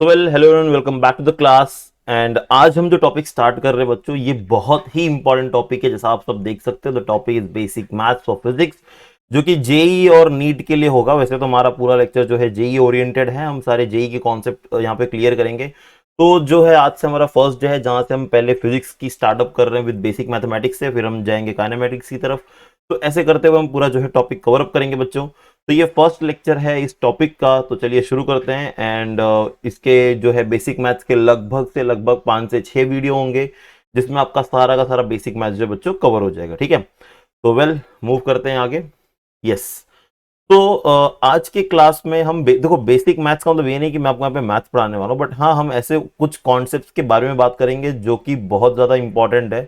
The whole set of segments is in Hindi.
तो hello everyone, welcome back to the class. And आज हम जो टॉपिक स्टार्ट कर रहे हैं बच्चों, ये बहुत ही इंपॉर्टेंट टॉपिक है। जैसा आप सब देख सकते हो, the topic is basic maths और फिजिक्स, जो कि जेई और नीट के लिए होगा। वैसे तो हमारा पूरा लेक्चर जो है जेई ओरिएंटेड है, हम सारे जेई के कॉन्सेप्ट यहाँ पे क्लियर करेंगे। तो जो है आज से हमारा फर्स्ट डे है, जहां से हम पहले फिजिक्स की स्टार्टअप कर रहे हैं विद बेसिक मैथमेटिक्स से, फिर हम जाएंगे काइनेमेटिक्स की तरफ। तो ऐसे करते हुए हम पूरा जो है टॉपिक कवर अप करेंगे बच्चों। तो ये फर्स्ट लेक्चर है इस टॉपिक का, तो चलिए शुरू करते हैं। एंड इसके जो है बेसिक मैथ्स के लगभग 5 से 6 वीडियो होंगे, जिसमें आपका सारा का सारा बेसिक मैथ्स जो बच्चों कवर हो जाएगा। ठीक है, तो मूव करते हैं आगे। यस। तो आज के क्लास में हम देखो, बेसिक मैथ्स का मतलब ये नहीं कि मैं आपको यहाँ पे मैथ्स पढ़ाने वाला हूँ, बट हाँ, हम ऐसे कुछ कॉन्सेप्ट्स के बारे में बात करेंगे जो कि बहुत ज्यादा इंपॉर्टेंट है,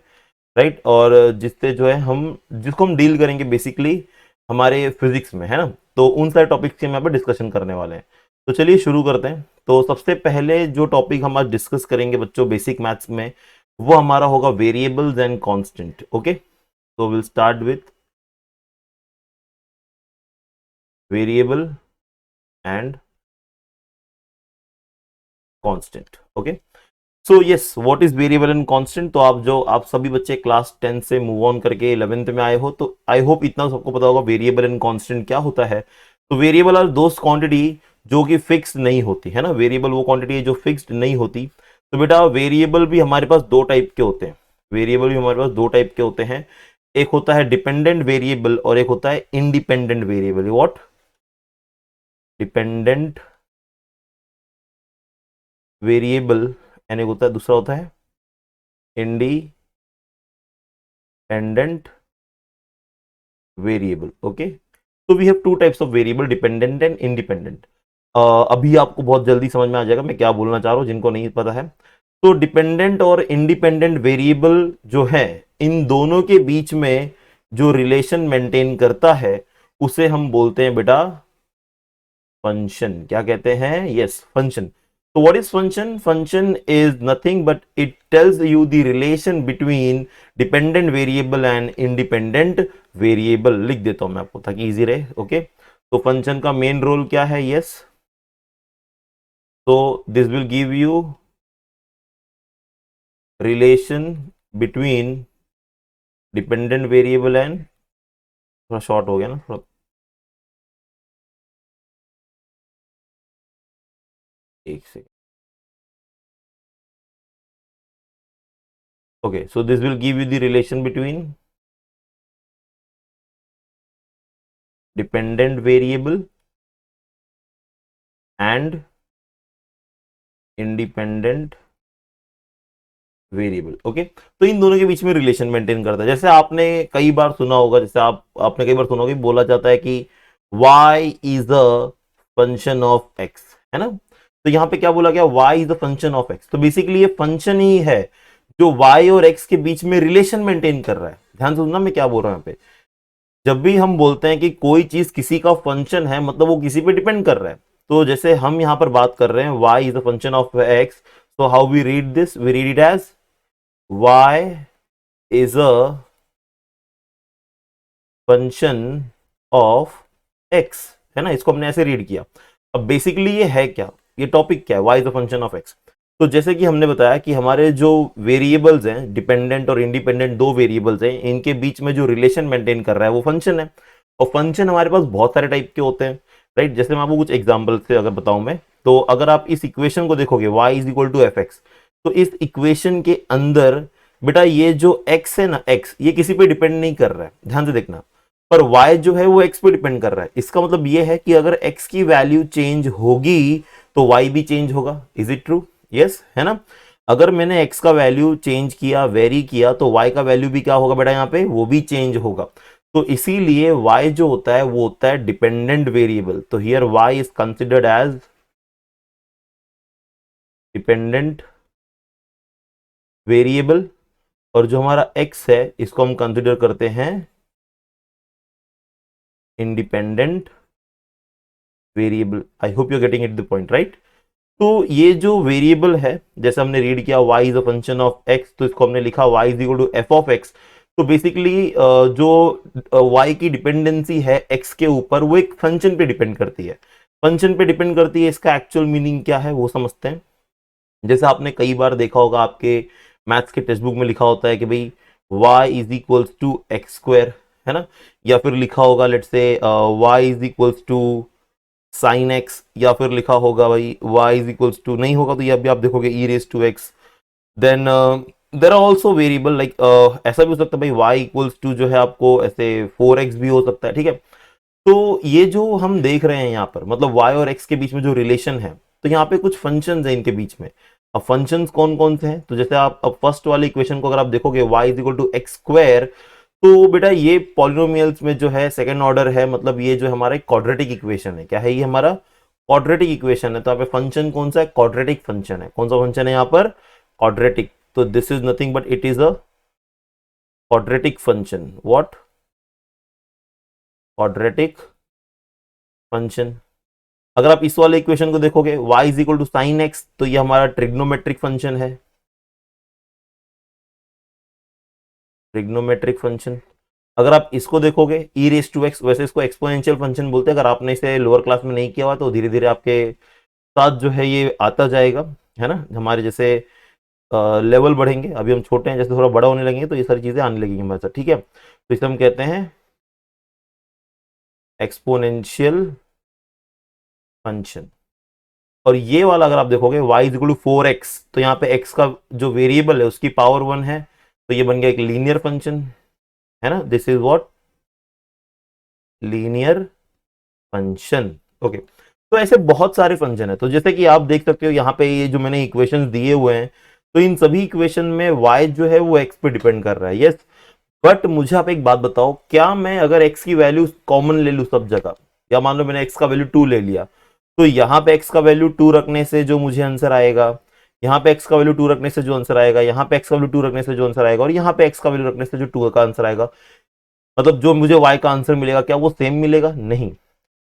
राइट। और जिससे जो है हम जिसको हम डील करेंगे बेसिकली हमारे फिजिक्स में, है ना। तो उन सारे टॉपिक्स के हम यहाँ पे डिस्कशन करने वाले हैं। तो चलिए शुरू करते हैं। तो सबसे पहले जो टॉपिक हम आज डिस्कस करेंगे बच्चों बेसिक मैथ्स में, वो हमारा होगा वेरिएबल्स एंड कांस्टेंट। ओके, तो will start with variable and constant. Okay, so yes, what is variable and constant. तो आप सभी बच्चे क्लास 10 से मूव ऑन करके 11th में आए हो, तो आई होप इतना सबको पता होगा वेरिएबल एंड कांस्टेंट क्या होता है। तो वेरिएबल आर दोस्त क्वांटिटी जो कि फिक्स नहीं होती, है ना। वेरिएबल वो क्वांटिटी है जो फिक्स्ड नहीं होती। तो बेटा वेरिएबल भी हमारे पास दो टाइप के होते हैं। वेरिएबल भी हमारे पास दो टाइप के होते हैं। एक होता है डिपेंडेंट वेरिएबल और एक होता है independent variable. What? Dependent variable, यानी होता है, दूसरा होता है इंडिपेंडेंट वेरिएबल। ओके, तो we have two types of variable, dependent and independent. अभी आपको बहुत जल्दी समझ में आ जाएगा मैं क्या बोलना चाह रहा हूं, जिनको नहीं पता है। तो डिपेंडेंट और इंडिपेंडेंट वेरिएबल जो है, इन दोनों के बीच में जो रिलेशन मेंटेन करता है उसे हम बोलते हैं बेटा फंक्शन। क्या कहते हैं? Yes, function. तो what is function? Function is nothing but it tells you the relation between dependent variable and independent variable. लिख देता हूं मैं आपको ताकि इजी रहे। ओके, तो फंक्शन का मेन रोल क्या है? यस, तो this will give you relation between dependent variable and, थोड़ा शॉर्ट हो गया ना थोड़ा, एक second. Okay, so this will give you the relation between dependent variable and independent variable. Okay, तो इन दोनों के बीच में रिलेशन मेंटेन करता है। जैसे आपने कई बार सुना होगा, जैसे आपने कई बार सुना होगा, बोला जाता है कि y is a function of x, है ना। तो यहां पे क्या बोला गया? y is a function of x। तो बेसिकली ये फंक्शन ही है जो y और x के बीच में रिलेशन मेंटेन कर रहा है। ध्यान से सुनना मैं क्या बोल रहा हूं यहाँ पे। जब भी हम बोलते हैं कि कोई चीज किसी का फंक्शन है, मतलब वो किसी पे डिपेंड कर रहा है। तो जैसे हम यहां पर बात कर रहे हैं y is a function of x, so how we read this? We read it as y is a function of x, है ना। इसको हमने ऐसे रीड किया। अब बेसिकली ये है क्या, ये टॉपिक क्या है? y is a function of x। तो जैसे कि हमने बताया कि हमारे जो वेरिएबल्स हैं, डिपेंडेंट और इंडिपेंडेंट दो वेरिएबल्स हैं, इनके बीच में जो रिलेशन मेंटेन कर रहा है वो फंक्शन है। और फंक्शन हमारे पास बहुत सारे टाइप के होते हैं, राइट। जैसे मैं आपको कुछ एग्जांपल से अगर बताऊं मैं, तो अगर आप इस इक्वेशन को देखोगे y is equal to F X, तो इस इक्वेशन के अंदर बेटा ये जो x है ना, x ये किसी पे डिपेंड नहीं कर रहा है, ध्यान से देखना। पर y जो है वो x पे डिपेंड कर रहा है। इसका मतलब ये है कि अगर x की वैल्यू चेंज होगी तो y भी चेंज होगा। Is it true? यस, है ना। अगर मैंने x का वैल्यू चेंज किया, वेरी किया, तो y का वैल्यू भी क्या होगा बेटा? यहाँ पे वो भी चेंज होगा। तो इसीलिए y जो होता है वो होता है डिपेंडेंट वेरिएबल। तो here y is considered age dependent variable, और जो हमारा x है इसको हम कंसिडर करते हैं independent variable. I hope you are getting it the point, right. तो ये जो वेरिएबल है, जैसे हमने रीड किया y is a function of x, तो इसको हमने लिखा y is equal to F of x। तो बेसिकली जो y की डिपेंडेंसी है x के ऊपर, वो एक फंक्शन पे डिपेंड करती है। फंक्शन पे डिपेंड करती है, इसका एक्चुअल मीनिंग क्या है वो समझते हैं। जैसे आपने कई बार देखा होगा, आपके मैथ्स के टेक्स्ट बुक में लिखा होता है कि भाई y is equals to X square, है ना, या फिर लिखा होगा let's say y is equals to sine X, या फिर लिखा होगा भाई y इज इक्वल्स टू, नहीं होगा तो ये अभी आप देखोगे e raise to x. Then there are also variable like, ऐसा भी हो सकता है भाई y इक्वल्स टू जो है आपको ऐसे 4x भी हो सकता है, ठीक है। तो ये जो हम देख रहे हैं यहाँ पर, मतलब y और x के बीच में जो रिलेशन है, तो यहाँ पे कुछ फंक्शंस हैं इनके बीच में। अब फंक्शंस कौन कौन से हैं, तो जैसे आप अब फर्स्ट वाले इक्वेशन को अगर आप देखोगे y is equal to X square, तो बेटा ये पॉलिनोमियल्स में जो है सेकंड ऑर्डर है, मतलब ये जो हमारा एक क्वाड्रेटिक इक्वेशन है, क्या है ये हमारा क्वाड्रेटिक इक्वेशन है। तो यहाँ पे फंक्शन कौन सा है, क्वाड्रेटिक फंक्शन है। कौन सा फंक्शन है यहाँ पर, क्वाड्रेटिक। तो this is nothing but it is a quadratic function. What, quadratic function. अगर आप इस वाले इक्वेशन को देखोगे y is equal to sine X, तो ये हमारा ट्रिग्नोमेट्रिक फंक्शन है, ट्रिग्नोमेट्रिक फंक्शन। अगर आप इसको देखोगे e रेस टू एक्स, वैसे इसको एक्सपोनेंशियल फंक्शन बोलते हैं, अगर आपने इसे लोअर क्लास में नहीं किया हुआ तो धीरे धीरे आपके साथ जो है ये आता जाएगा, है ना। हमारे जैसे लेवल बढ़ेंगे, अभी हम छोटे हैं, जैसे थोड़ा बड़ा होने लगेंगे तो ये सारी चीजें आने लगेंगी हमारे साथ, ठीक है। तो इसे हम कहते हैं एक्सपोनेंशियल फंक्शन। और ये वाला अगर आप देखोगे y is equal to 4x, तो यहाँ पे x का जो वेरिएबल है उसकी पावर 1 है, तो ये बन गया एक लीनियर फंक्शन, है ना। This is what, linear function. Okay, तो ऐसे बहुत सारे फंक्शन है। तो जैसे कि आप देख सकते हो यहाँ पे ये जो मैंने इक्वेशंस दिए हुए हैं, तो इन सभी इक्वेशन में y जो है वो x पे डिपेंड कर रहा है, यस। बट मुझे आप एक बात बताओ, क्या मैं अगर x की वैल्यू कॉमन ले लूं सब जगह, या मान लो मैंने x का वैल्यू 2 ले लिया, तो यहाँ पे x का वैल्यू 2 रखने से जो मुझे आंसर आएगा, यहाँ पे x का वैल्यू 2 रखने से जो आंसर आएगा, यहाँ पे x का वैल्यू 2 रखने से जो आंसर आएगा, और यहाँ पे x का वैल्यू रखने से जो 2 का आंसर आएगा, मतलब जो मुझे y का आंसर मिलेगा क्या वो सेम मिलेगा, नहीं।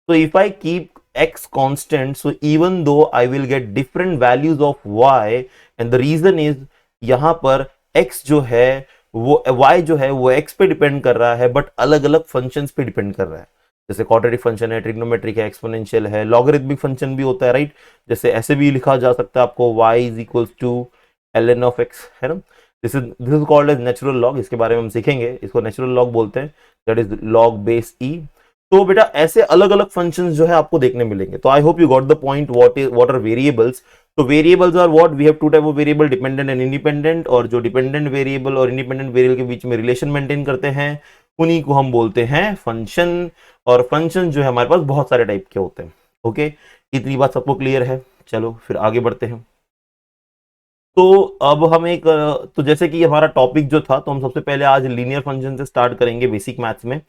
तो if I keep x constant, so even though I will get different values of y, and the reason is यहाँ पर x जो है वो y जो है वो x पे डिपेंड कर रहा है, बट अलग अलग फंक्शंस पे डिपेंड कर रहा है। जैसे क्वाड्रेटिक फंक्शन है, ट्रिग्नोमेट्रिक है, एक्सपोनेंशियल है, लॉगरिथमिक फंक्शन भी होता है, राइट। जैसे ऐसे भी लिखा जा सकता है आपको y is equals to ln of x, है ना। This is called as natural log, इसके बारे में हम सीखेंगे, इसको नेचुरल लॉग बोलते हैं, that is log base e। तो बेटा ऐसे अलग अलग फंक्शंस जो है आपको देखने मिलेंगे। तो I hope you got the point, what are variables. तो variables are what, we have two type of variable, dependent and independent, और जो डिपेंडेंट वेरिएबल और इंडिपेंडेंट वेरिएबल के बीच में रिलेशन मेंटेन करते हैं उन्हीं को हम बोलते हैं फंक्शन। और फंक्शन जो है हमारे पास बहुत सारे टाइप के होते हैं। ओके, इतनी बात सबको क्लियर है। चलो फिर आगे बढ़ते हैं। तो अब हम एक तो जैसे कि हमारा टॉपिक जो था, तो हम सबसे पहले आज लीनियर फंक्शन से स्टार्ट करेंगे बेसिक मैथ्स में।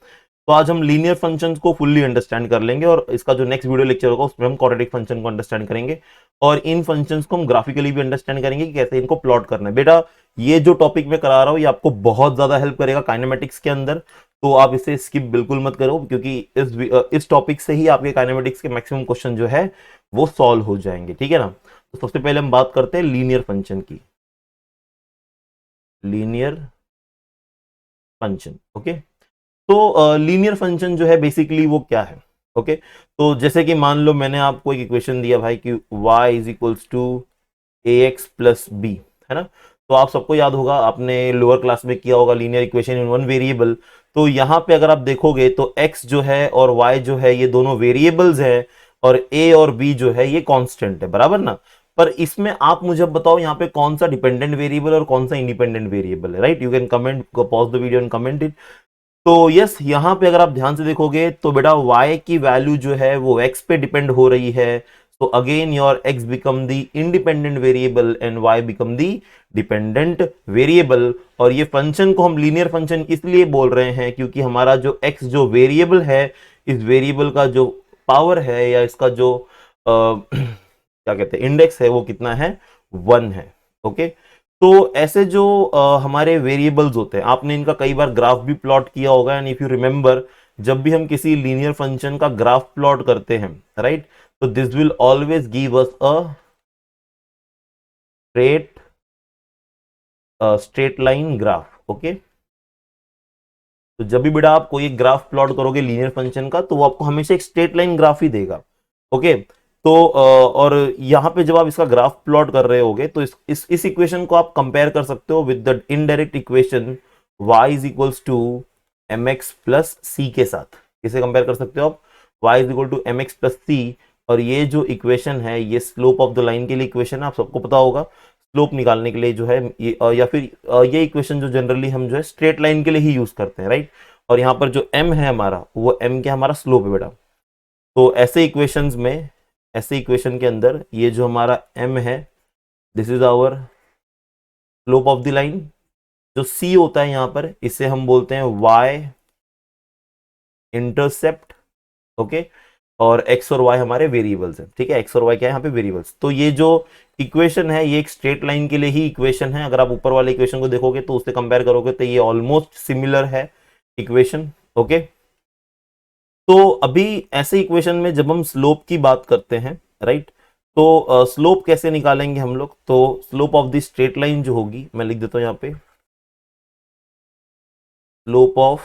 तो आज हम लीनियर फंक्शंस को फुल्ली अंडरस्टैंड कर लेंगे, और इसका जो नेक्स्ट वीडियो लेक्चर होगा उसमें हम क्वाड्रेटिक फंक्शन को अंडरस्टैंड करेंगे, और इन फंक्शंस को हम ग्राफिकली भी अंडरस्टैंड करेंगे कि कैसे इनको प्लॉट करना है। बेटा ये जो टॉपिक मैं करा रहा हूँ ये आपको बहुत ज्यादा हेल्प करेगा काइनेमेटिक्स के अंदर, तो आप इसे स्किप बिल्कुल मत करो, क्योंकि इस टॉपिक से ही आपके काइनेमेटिक्स के मैक्सिमम क्वेश्चन जो है वो सॉल्व हो जाएंगे, ठीक है ना। तो सबसे पहले हम बात करते हैं लीनियर फंक्शन की, लीनियर फंक्शन। ओके, तो लीनियर फंक्शन जो है बेसिकली वो क्या है। ओके, तो जैसे कि मान लो मैंने आपको एक इक्वेशन दिया भाई कि y is equals to a x plus b, है ना। तो आप सबको याद होगा, आपने लोअर क्लास में किया होगा linear equation in one variable. तो यहाँ पे अगर आप देखोगे तो x जो है और y जो है ये दोनों वेरिएबल्स हैं, और a और b जो है ये कांस्टेंट है, बराबर ना। पर इसमें आप मुझे बताओ यहाँ पे कौन सा डिपेंडेंट वेरिएबल और कौन सा इंडिपेंडेंट वेरिएबल है, right. You can comment, pause the video and comment it. तो यस, यहाँ पे अगर आप ध्यान से देखोगे तो बेटा y की वैल्यू जो है वो x पे डिपेंड हो रही है। तो again your x become the independent variable and y become the dependent variable. और ये फंक्शन को हम लीनियर फंक्शन इसलिए बोल रहे हैं क्योंकि हमारा जो x जो वेरिएबल है, इस वेरिएबल का जो पावर है या इसका जो क्या कहते हैं इंडेक्स है वो कितना है, 1 है। ओके, तो ऐसे जो हमारे वेरिएबल्स होते हैं, आपने इनका कई बार ग्राफ भी प्लॉट किया होगा, एंड इफ यू रिमेंबर, जब भी हम किसी लीनियर फंक्शन का ग्राफ प्लॉट करते हैं, राइट, तो this will always give us a straight line graph. Okay, तो जब भी बेटा आप कोई ग्राफ प्लॉट करोगे लीनियर फंक्शन का, तो वो आपको हमेशा एक स्ट्रेट लाइन ग्राफ ही देगा। ओके। तो और यहाँ पे जब आप इसका ग्राफ प्लॉट कर रहे होगे तो इस इक्वेशन को आप कंपेयर कर सकते हो with the indirect equation y is equals to m x plus c के साथ। किसे कंपेयर कर सकते हो आप? y is equal to m x plus c. और ये जो इक्वेशन है ये स्लोप ऑफ द लाइन के लिए इक्वेशन है, आप सबको पता होगा। स्लोप निकालने के लिए जो है ये या फिर ये इक्वेशन जो जनरली हम जो है स्ट्रेट लाइन के लिए ही यूज करते हैं, राइट। और यहाँ पर जो m है हमारा, वो m क्या हमारा स्लोप है बेटा। तो ऐसे इक्वेशंस में, ऐसे इक्वेशन के अंदर ये जो हमारा m है, this is our slope of the line. जो c होता है यहाँ पर, इसे हम बोलते हैं y इंटरसेप्ट। ओके। और x और y हमारे वेरिएबल्स हैं, ठीक है। x और y क्या है यहाँ पे? वेरिएबल्स। तो ये जो इक्वेशन है ये एक स्ट्रेट लाइन के लिए ही इक्वेशन है। अगर आप ऊपर वाले इक्वेशन को देखोगे तो उससे कंपेयर करोगे तो ये ऑलमोस्ट सिमिलर है इक्वेशन। ओके। तो अभी ऐसे इक्वेशन में जब हम स्लोप की बात करते हैं, राइट, तो स्लोप कैसे निकालेंगे हम लोग? तो slope of the straight line जो होगी, मैं लिख देता हूं यहाँ पे, slope of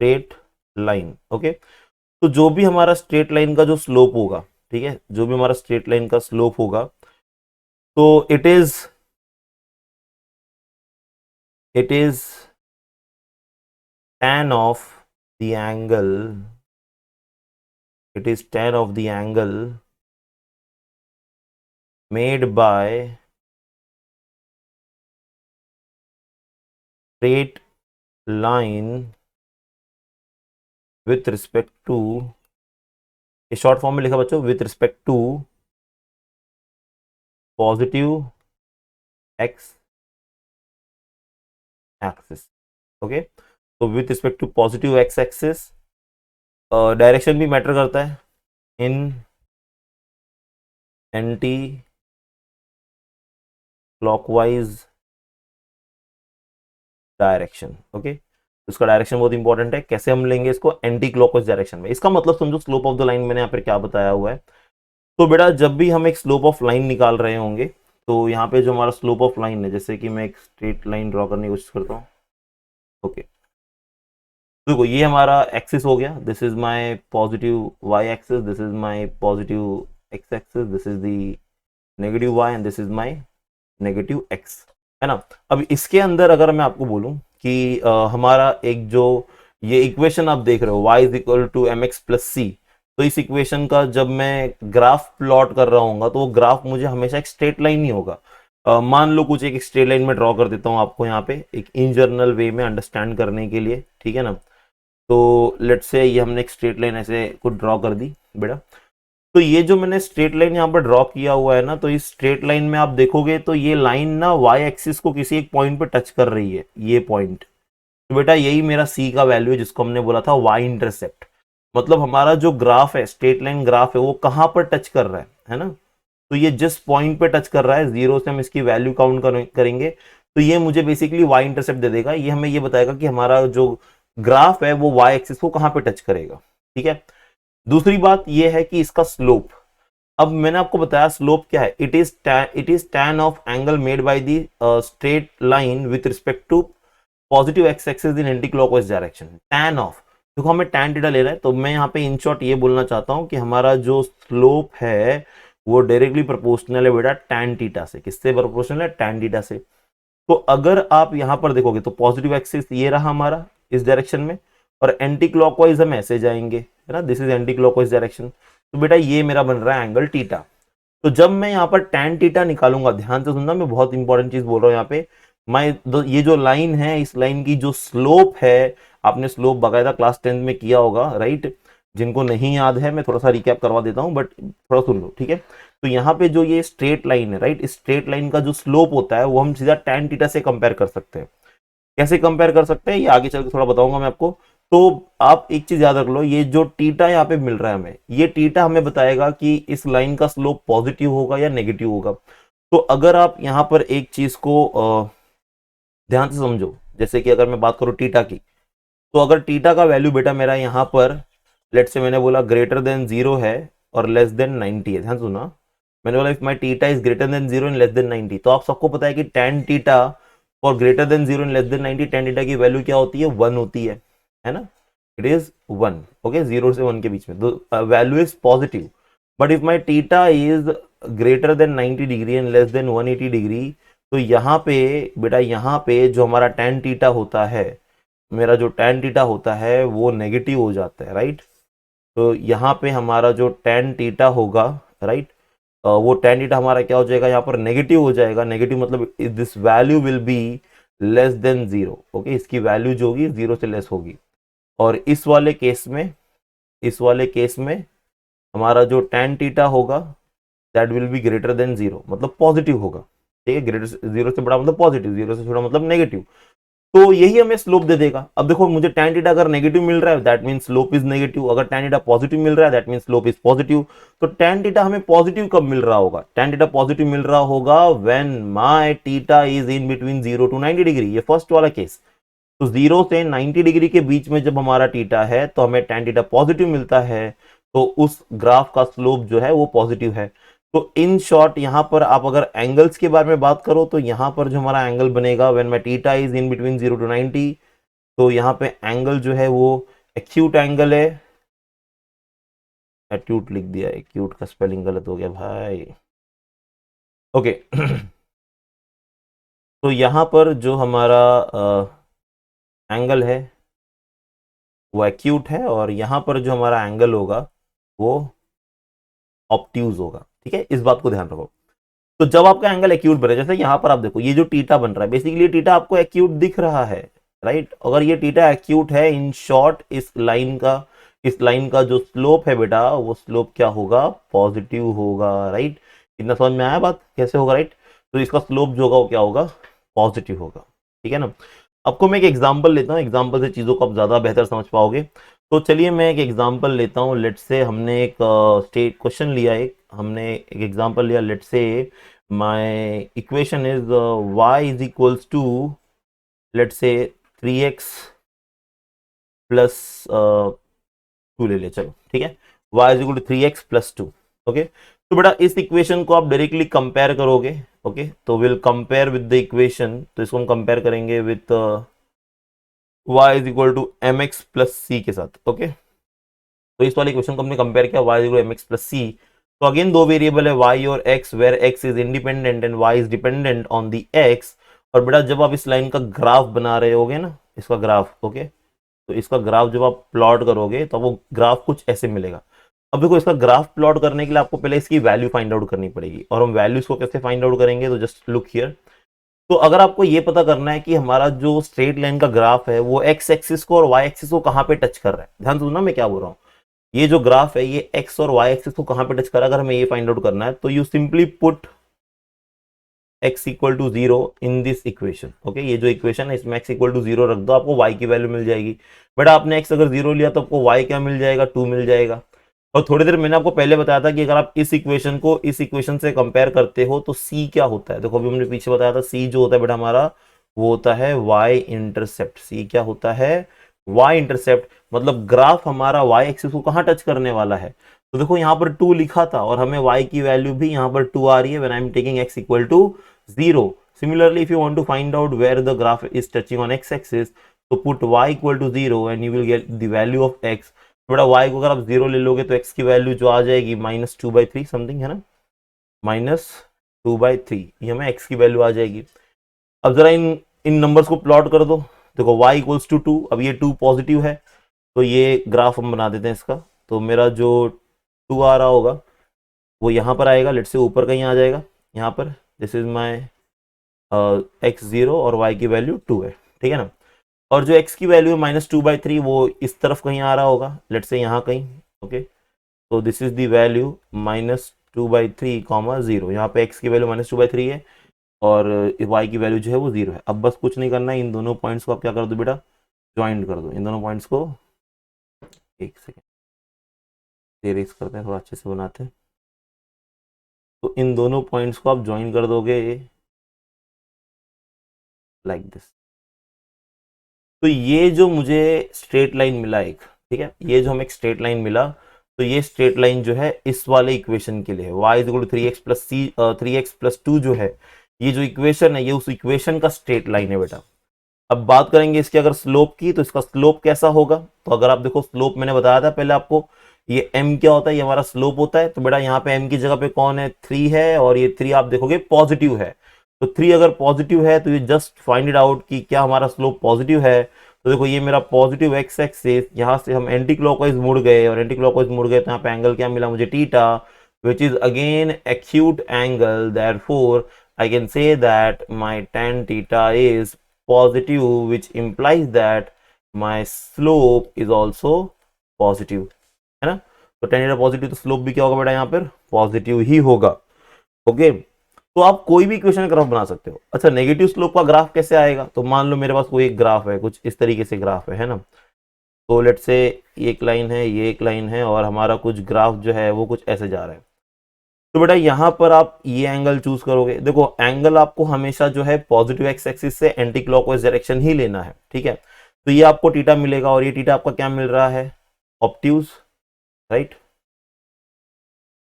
straight line. Okay. तो जो भी हमारा स्ट्रेट लाइन का जो स्लोप होगा, ठीक है, जो भी हमारा स्ट्रेट लाइन का स्लोप होगा, तो it is tan of the angle, it is tan of the angle made by straight line with respect to, ये शॉर्ट फॉर्म में लिखा बच्चों, with respect to positive x axis. Okay. तो with respect to positive x axis, direction भी मैटर करता है, in anti clockwise direction. Okay. उसका डायरेक्शन बहुत इंपॉर्टेंट है। कैसे हम लेंगे इसको? एंटी क्लॉकवाइज डायरेक्शन में। इसका मतलब समझो, स्लोप ऑफ द लाइन मैंने यहाँ पर क्या बताया हुआ है। तो बेटा जब भी हम एक स्लोप ऑफ लाइन निकाल रहे होंगे, तो यहाँ पे जो हमारा स्लोप ऑफ लाइन है, जैसे कि मैं एक स्ट्रेट लाइन ड्रॉ करने की कोशिश करता हूँ। ओके। देखो ये हमारा एक्सिस हो गया, this is my positive y axis, this is my positive x axis, this is the negative y and this is my negative x, है ना। अब इसके अंदर अगर मैं आपको बोलूं कि हमारा एक जो ये इक्वेशन आप देख रहे हो, y is equal to m x plus c, तो इस इक्वेशन का जब मैं ग्राफ प्लॉट कर रहा हूँ तो वो ग्राफ मुझे हमेशा एक स्ट्रेट लाइन नहीं होगा। मान लो कुछ एक स्ट्रेट लाइन में ड्रॉ कर देता हूँ आपको यहाँ पे एक इन जनरल वे में अंडरस्टैंड करने के लिए, ठीक है ना। तो लेट्स से ये हमने एक स्ट्रेट लाइन ऐसे कुछ ड्रॉ कर दी बेटा। तो ये जो मैंने स्ट्रेट लाइन यहाँ पर ड्रॉ किया हुआ है ना, तो इस स्ट्रेट लाइन में आप देखोगे तो ये लाइन ना वाई एक्सिस को किसी एक पॉइंट पे टच कर रही है, ये पॉइंट। तो बेटा यही मेरा सी का वैल्यू है, जिसको हमने बोला था वाई इंटरसेप्ट। मतलब हमारा जो ग्राफ है, स्ट्रेट लाइन ग्राफ है, वो कहाँ पर टच कर रहा है ना। तो ये जिस पॉइंट पे टच कर रहा है, जीरो से हम इसकी वैल्यू काउंट करेंगे, तो ये मुझे बेसिकली वाई इंटरसेप्ट दे देगा। ये हमें ये बताएगा कि हमारा जो ग्राफ है वो वाई एक्सिस को कहाँ पे टच करेगा, ठीक है। दूसरी बात ये है कि इसका स्लोप, अब मैंने आपको बताया स्लोप क्या है, it is tan of angle made by the straight line with respect to positive x axis in anti clockwise direction. Tan of, देखो हमें टैन थीटा लेना है, तो मैं यहाँ पे इन शॉर्ट ये बोलना चाहता हूँ कि हमारा जो स्लोप है वो डायरेक्टली प्रोपोर्शनल है बेटा टैन थीटा से। किससे प्रोपोर्शनल है? टैन थीटा से। तो अगर आप यहां पर देखोगे तो पॉजिटिव एक्सिस ये रहा हमारा इस डायरेक्शन में, और एंटी क्लॉकवाइज हम ऐसे जाएंगे, है ना, this is anti clockwise direction. तो बेटा ये मेरा बन रहा है एंगल थीटा। तो जब मैं यहाँ पर टैन थीटा निकालूंगा, ध्यान से सुनना, मैं बहुत इंपॉर्टेंट चीज बोल रहा हूँ यहाँ पे। मैं ये जो लाइन है, इस लाइन की जो स्लोप है, आपने स्लोप बाकायदा क्लास 10 में किया होगा, राइट। जिनको नहीं याद है मैं थोड़ा सा रिकैप करवा देता हूँ, बट थोड़ा सुन लो, ठीक है। तो यहाँ पे जो ये स्ट्रेट लाइन है, राइट, इस स्ट्रेट लाइन का जो स्लोप होता है वो हम सीधा टैन थीटा से कंपेयर कर सकते हैं। कैसे कंपेयर कर सकते हैं ये आगे चल के थोड़ा बताऊंगा मैं आपको। तो आप एक चीज याद रख लो, ये जो टीटा यहाँ पे मिल रहा है हमें, ये टीटा हमें बताएगा कि इस लाइन का स्लोप पॉजिटिव होगा या नेगेटिव होगा। तो अगर आप यहाँ पर एक चीज को ध्यान से समझो, जैसे कि अगर मैं बात करूं टीटा की, तो अगर टीटा का वैल्यू बेटा मेरा यहाँ पर लेट से मैंने बोला ग्रेटर देन 0 है और लेस देन 90 है, ध्यान सुना, मैंने बोला if my theta is greater than 0 and less than 90, तो आप सबको पता है कि टैन टीटा और greater than 0 and less than 90, tan theta की वैल्यू क्या होती है? 1 होती है ना। इट इज 1, ओके, 0 से 1 के बीच में, value is positive. But if my theta is greater than 90 degree and less than 180 degree, तो यहाँ पे बेटा, यहाँ पे जो हमारा tan थीटा होता है, मेरा जो tan थीटा होता है वो नेगेटिव हो जाता है, राइट। तो यहाँ पे हमारा जो tan थीटा होगा, राइट, वो tan थीटा हमारा क्या हो जाएगा, यहाँ पर नेगेटिव हो जाएगा। नेगेटिव मतलब this value will be less than 0, okay, इसकी वैल्यू जो होगी 0 से लेस होगी। और इस वाले केस में हमारा जो tan थीटा होगा that will be greater than 0, मतलब पॉजिटिव होगा, ठीक है। ग्रेटर 0 से बड़ा मतलब पॉजिटिव, 0 से छोटा मतलब नेगेटिव। तो यही हमें स्लोप दे देगा। अब देखो, मुझे tan थीटा अगर नेगेटिव मिल रहा है that means slope is negative, अगर tan थीटा पॉजिटिव मिल रहा है that means slope is positive. तो tan थीटा हमें पॉजिटिव कब मिल रहा होगा? tan थीटा पॉजिटिव मिल रहा होगा when my theta is in between 0 to 90 degree, ये फर्स्ट वाला केस। तो 0 से 90 डिग्री के बीच में जब हमारा थीटा है तो हमें tan थीटा पॉजिटिव मिलता है, तो उस ग्राफ का स्लोप जो है वो पॉजिटिव है। तो इन शॉर्ट यहां पर आप अगर एंगल्स के बारे में बात करो तो यहां पर जो हमारा एंगल बनेगा when my theta is in between 0 to 90, तो यहाँ पे एंगल जो है वो एक्यूट एंगल है। एक्यूट लिख दिया, एक्यूट का स्पेलिंग गलत हो गया भाई, ओके। तो यहाँ पर जो हमारा एंगल है वो एक्यूट है, और यहाँ पर जो हमारा एंगल होगा वो ऑब्ट्यूज होगा, ठीक है, इस बात को ध्यान रखो। तो जब आपका एंगल एक्यूट बने, जैसे यहाँ पर आप देखो ये जो टीटा बन रहा है, बेसिकली टीटा आपको एक्यूट दिख रहा है, राइट। अगर ये टीटा एक्यूट है, इन शॉर्ट इस लाइन का जो स्लोप है बेटा, वो स्लोप क्या होगा? पॉजिटिव होगा, राइट। इतना समझ में आया बात कैसे होगा, राइट। तो इसका स्लोप जो होगा वो क्या होगा? पॉजिटिव होगा, ठीक है ना। आपको मैं एक एग्जांपल लेता हूँ, एग्जांपल से चीजों को आप ज्यादा बेहतर समझ पाओगे। तो चलिए मैं एक एग्जांपल लेता हूँ। लेट से हमने एक स्टेट क्वेश्चन लिया, हमने एक एग्जांपल लिया। Let say my equation is y is equals to, let say 3x plus 2 ले ले, चलो ठीक है। y is equal to 3x plus 2, okay. तो बेटा इस इक्वेशन को आप डायरेक्टली कंपेयर करोगे, ओके। तो will compare with the equation, तो इसको हम कंपेयर करेंगे with y is equal to m x plus c के साथ, ओके। तो इस वाले इक्वेशन को हमने कंपेयर किया y is equal to m x plus c. तो अगेन दो वेरिएबल है y और x, where x is independent and y is dependent on the x। और बेटा जब आप इस लाइन का ग्राफ बना रहे होगे ना, इसका ग्राफ, ओके, तो इसका ग्राफ जब आप प्लॉट करोगे तो वो ग्राफ कुछ ऐसे मिलेगा। अब देखो, इसका ग्राफ प्लॉट करने के लिए आपको पहले इसकी वैल्यू फाइंड आउट करनी पड़ेगी, और हम वैल्यूज को कैसे फाइंड आउट करेंगे? तो जस्ट लुक हियर। तो अगर आपको ये पता करना है कि हमारा जो स्ट्रेट लाइन का ग्राफ है वो एक्स एक्सिस को और वाई एक्सिस को कहाँ पे टच कर रहा है, ध्यान सुनना मैं क्या बोल रहा हूँ। ये जो ग्राफ है ये एक्स और वाई एक्सिस को कहाँ पे टच कर रहा है, अगर हमें ये फाइंड आउट करना है तो you simply put x equal to 0 in this equation, okay. ये जो इक्वेशन है इसमें x इक्वल टू 0 रख दो, आपको y की वैल्यू मिल जाएगी। बट आपने x अगर 0 लिया तो आपको y क्या मिल जाएगा? 2 मिल जाएगा। और थोड़ी देर मैंने आपको पहले बताया था कि अगर आप इस इक्वेशन को इस इक्वेशन से कंपेयर करते हो तो c क्या होता है? देखो अभी हमने पीछे बताया था, c जो होता है बेटा हमारा वो होता है y इंटरसेप्ट। c क्या होता है? y इंटरसेप्ट, मतलब ग्राफ हमारा y एक्सिस को कहाँ टच करने वाला है। तो देखो यहाँ पर 2 लिखा था और हमें y की वैल्यू भी यहाँ पर 2 आ रही है when I am taking x equal to 0. Similarly, if you want to find out where the graph is touching on x-axis, so put y equal to 0 and you will get the value of x. थोड़ा y को अगर आप 0 ले लोगे तो x की वैल्यू जो आ जाएगी -2/3 समथिंग, है ना, -2/3, ये हमें x की वैल्यू आ जाएगी। अब जरा इन इन नंबर्स को प्लॉट कर दो। देखो y इक्वल्स टू 2, अब ये 2 पॉजिटिव है तो ये ग्राफ हम बना देते हैं इसका। तो मेरा जो 2 आ रहा होगा वो यहाँ पर आएगा, लेट से ऊपर कहीं आ जाएगा यहाँ पर। दिस इज माई x 0 और y की वैल्यू 2 है, ठीक है ना। और जो x की वैल्यू है -2/3 वो इस तरफ कहीं आ रहा होगा, लेट से यहाँ कहीं, ओके। तो दिस इज द वैल्यू -2/3, 0। यहाँ पे x की वैल्यू -2/3 है और y की वैल्यू जो है वो 0 है। अब बस कुछ नहीं करना है, इन दोनों पॉइंट्स को आप क्या कर दो बेटा? ज्वाइंट कर दो इन दोनों पॉइंट्स को। एक सेकेंड इरेज करते हैं, थोड़ा अच्छे से बनाते हैं। तो इन दोनों पॉइंट्स को आप ज्वाइन कर दोगे लाइक दिस। तो ये जो मुझे स्ट्रेट लाइन मिला एक, ठीक है, ये जो हमें एक स्ट्रेट लाइन मिला, तो ये स्ट्रेट लाइन जो है इस वाले इक्वेशन के लिए है, y is equal to 3x plus c 3x plus 2 जो है, ये जो इक्वेशन है ये उस इक्वेशन का स्ट्रेट लाइन है बेटा। अब बात करेंगे इसके अगर स्लोप की, तो इसका स्लोप कैसा होगा। तो अगर आप देखो स्लोप मैंने बताया था पहले आपको, ये m क्या होता है, ये हमारा स्लोप होता है। तो बेटा यहाँ पे m की जगह पे कौन है, 3 है, और ये 3 आप देखोगे पॉजिटिव है। तो 3 अगर पॉजिटिव है तो ये जस्ट फाइंड इट आउट कि क्या हमारा स्लोप पॉजिटिव है। तो देखो ये मेरा पॉजिटिव एक्स एक्सिस, यहाँ से हम एंटी क्लॉकवाइज मुड़ गए, और एंटी क्लॉकवाइज मुड़ गए तो यहाँ पे एंगल क्या मिला मुझे, theta, which is again acute angle. Therefore I can say that my tan theta is positive, which implies that my slope is also positive, है ना। तो tan theta पॉजिटिव तो स्लोप भी क्या होगा बेटा यहाँ पर पॉजिटिव ही होगा। ओके, तो आप कोई भी इक्वेशन ग्राफ बना सकते हो। अच्छा, नेगेटिव स्लोप का ग्राफ कैसे आएगा, तो मान लो मेरे पास कोई एक ग्राफ है, कुछ इस तरीके से ग्राफ है ना। तो लेट से एक लाइन है, ये एक लाइन है, और हमारा कुछ ग्राफ जो है वो कुछ ऐसे जा रहा है। तो बेटा यहाँ पर आप ये एंगल चूज करोगे। देखो एंगल आपको हमेशा जो है पॉजिटिव एक्स एक्सिस से एंटी क्लॉकवाइज डायरेक्शन ही लेना है, ठीक है। तो ये आपको थीटा मिलेगा, और ये थीटा आपका क्या मिल रहा है, ऑब्ट्यूज, राइट,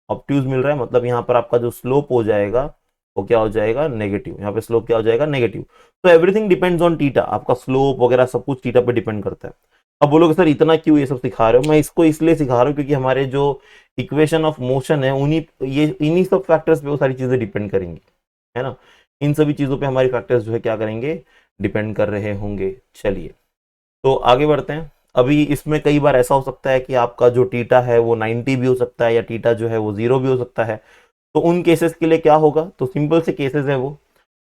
ऑब्ट्यूज मिल रहा है। मतलब यहाँ पर आपका जो स्लोप हो जाएगा वो क्या हो जाएगा, नेगेटिव। यहाँ पे स्लोप क्या हो जाएगा, नेगेटिव। तो एवरीथिंग डिपेंड्स ऑन थीटा, आपका स्लोप वगैरह सब कुछ थीटा पे डिपेंड करता है। अब बोलोगे सर इतना क्यों ये सब सिखा रहे हो, मैं इसको इसलिए सिखा रहा हूँ क्योंकि हमारे जो इक्वेशन ऑफ मोशन है इन्हीं सब फैक्टर्स पे वो सारी चीजें डिपेंड करेंगी, है ना। इन सभी चीजों पे हमारी फैक्टर्स जो है क्या करेंगे, डिपेंड कर रहे होंगे। चलिए तो आगे बढ़ते हैं। अभी इसमें कई बार ऐसा हो सकता है कि आपका जो टीटा है वो 90 भी हो सकता है, या टीटा जो है वो 0 भी हो सकता है। तो उन केसेस के लिए क्या होगा, तो सिंपल से केसेस है वो,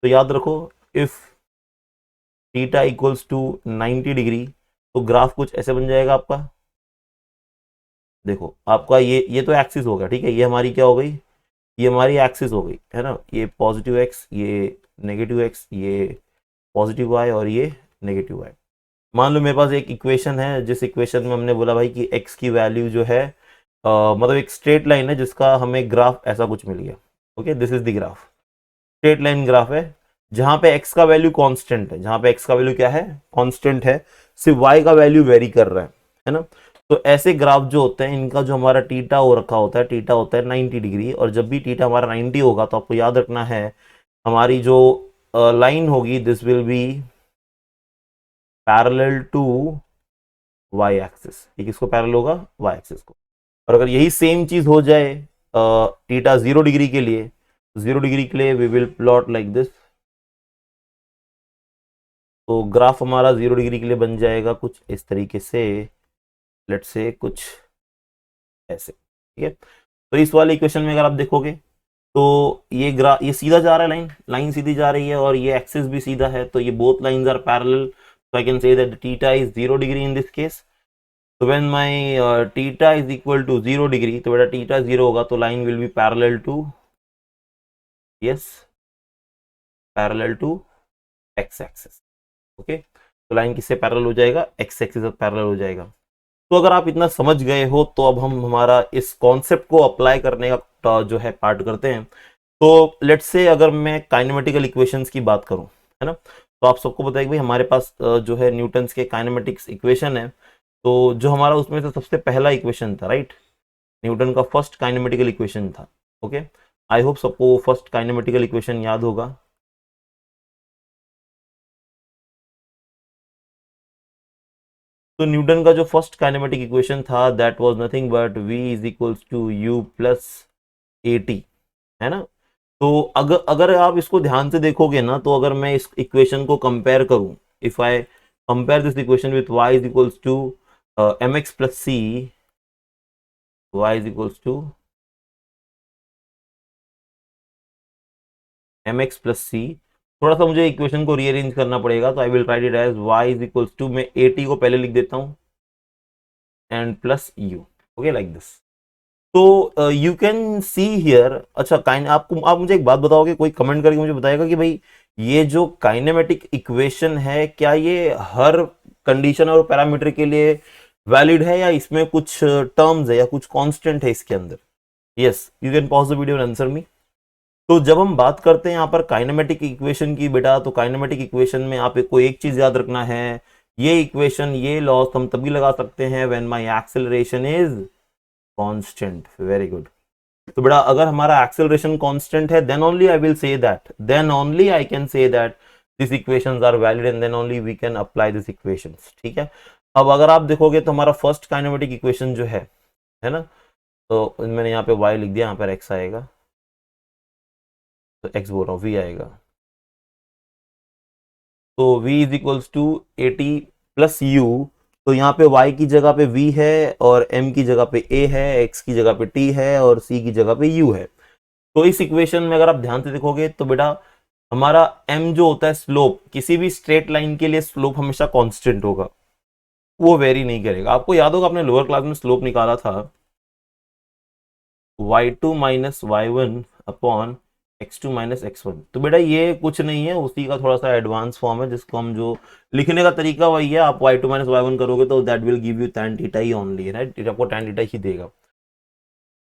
तो याद रखो, if theta equals to 90 degree, तो ग्राफ कुछ ऐसे बन जाएगा आपका। देखो आपका ये तो एक्सिस होगा, ठीक है, ये हमारी क्या हो गई, ये हमारी एक्सिस हो गई, है ना। ये पॉजिटिव एक्स, ये नेगेटिव एक्स, ये पॉजिटिव वाई, और ये नेगेटिव वाई। मान लो मेरे पास एक इक्वेशन है, जिस इक्वेशन में हमने बोला भाई कि x की वैल्यू जो है मतलब एक स्ट्रेट लाइन है जिसका हमें ग्राफ ऐसा कुछ मिल गया। Okay, this is the graph, straight line graph है, जहां पे x का वैल्यू कांस्टेंट है, जहां पे x का वैल्यू क्या है, कांस्टेंट है, सिर्फ y का वैल्यू वेरी कर रहा है ना। तो ऐसे ग्राफ जो होते हैं इनका जो हमारा टीटा हो रखा होता है, टीटा होता है 90 डिग्री, और जब भी टीटा हमारा 90 होगा तो आपको याद रखना है हमारी जो लाइन होगी this will be parallel to y axis. ये किसको पैरेलल होगा, वाई एक्सिस को। और अगर यही सेम चीज हो जाए थीटा 0 डिग्री के लिए, 0 डिग्री के लिए we will plot like this. तो ग्राफ हमारा 0 डिग्री के लिए बन जाएगा कुछ इस तरीके से, लेट्स से कुछ ऐसे, ठीक है। तो इस वाले इक्वेशन में अगर आप देखोगे तो ये सीधा जा रहा है, लाइन लाइन सीधी जा रही है, और ये एक्सिस भी सीधा है, तो ये both lines are parallel. So I can say that the theta is 0 degree in this case. So when my theta is equal to 0 degree, तो बेटा theta 0 होगा तो line will be parallel to, yes, parallel to x axis. Okay, तो लाइन किससे पैरेलल हो जाएगा, x एक्सिस से पैरेलल हो जाएगा। तो अगर आप इतना समझ गए हो तो अब हम हमारा इस कॉन्सेप्ट को अप्लाई करने का जो है पार्ट करते हैं। तो लेट्स से अगर मैं काइनेमेटिकल इक्वेशंस की बात करूं, है ना, तो आप सबको पता है कि भाई हमारे पास जो है न्यूटन्स के काइनेमेटिक्स इक्वेशन है। तो जो हमारा उसमें से सबसे पहला इक्वेशन था, राइट, न्यूटन का फर्स्ट काइनेमेटिकल इक्वेशन था। ओके, आई होप सबको फर्स्ट काइनेमेटिकल इक्वेशन याद होगा। तो न्यूटन का जो फर्स्ट काइनेमेटिक इक्वेशन था that was nothing but v is equals to u plus a t, है ना। तो अगर अगर आप इसको ध्यान से देखोगे ना, तो अगर मैं इस इक्वेशन को कंपेयर करूं, if I compare this equation with y is equals to m x plus c, y is equals to m x plus c, थोड़ा सा मुझे इक्वेशन को रीअरेंज करना पड़ेगा, तो I will write it as y is equals to, मैं ए टी को पहले लिख देता हूं and plus u, okay, like this. तो यू कैन सी हियर। अच्छा, आप मुझे एक बात बताओगे, कोई कमेंट करके मुझे बताएगा कि भाई ये जो काइनेमेटिक इक्वेशन है क्या ये हर कंडीशन और पैरामीटर के लिए वैलिड है, या इसमें कुछ टर्म्स है या कुछ कांस्टेंट है इसके अंदर। Yes, you can pause the video and answer me. तो जब हम बात करते हैं यहाँ पर काइनेमेटिक इक्वेशन की बेटा, तो काइनेमेटिक इक्वेशन में आपको एक चीज याद रखना है, ये इक्वेशन, ये लॉस हम तभी लगा सकते हैं when my acceleration is constant. Very good. तो बेटा अगर हमारा एक्सेलरेशन कांस्टेंट है, then only I will say that, then only I can say that this equations are valid and then only we can apply this equations, ठीक है। अब अगर आप देखोगे तो हमारा फर्स्ट काइनेमेटिक इक्वेशन जो है ना, तो मैंने यहाँ पे y लिख दिया, यहाँ पर x आएगा, तो x बोल रहा हूँ v आएगा, तो v is equals to a t plus u. तो यहाँ पे y की जगह पे v है और m की जगह पे a है, x की जगह पे t है और c की जगह पे u है। तो इस इक्वेशन में अगर आप ध्यान से देखोगे तो बेटा हमारा m जो होता है स्लोप, किसी भी स्ट्रेट लाइन के लिए स्लोप हमेशा कांस्टेंट होगा, वो वेरी नहीं करेगा। आपको याद होगा आपने लोअर क्लास में स्लोप निकाला था y2 minus y1 upon x2 minus x1। तो बेटा ये कुछ नहीं है, उसी का थोड़ा सा एडवांस फॉर्म है, जिसको हम जो लिखने का तरीका वही है। आप y2 माइनस y1 करोगे तो that will give you tan theta ही ओनली, राइट, आपको tan थीटा ही देगा।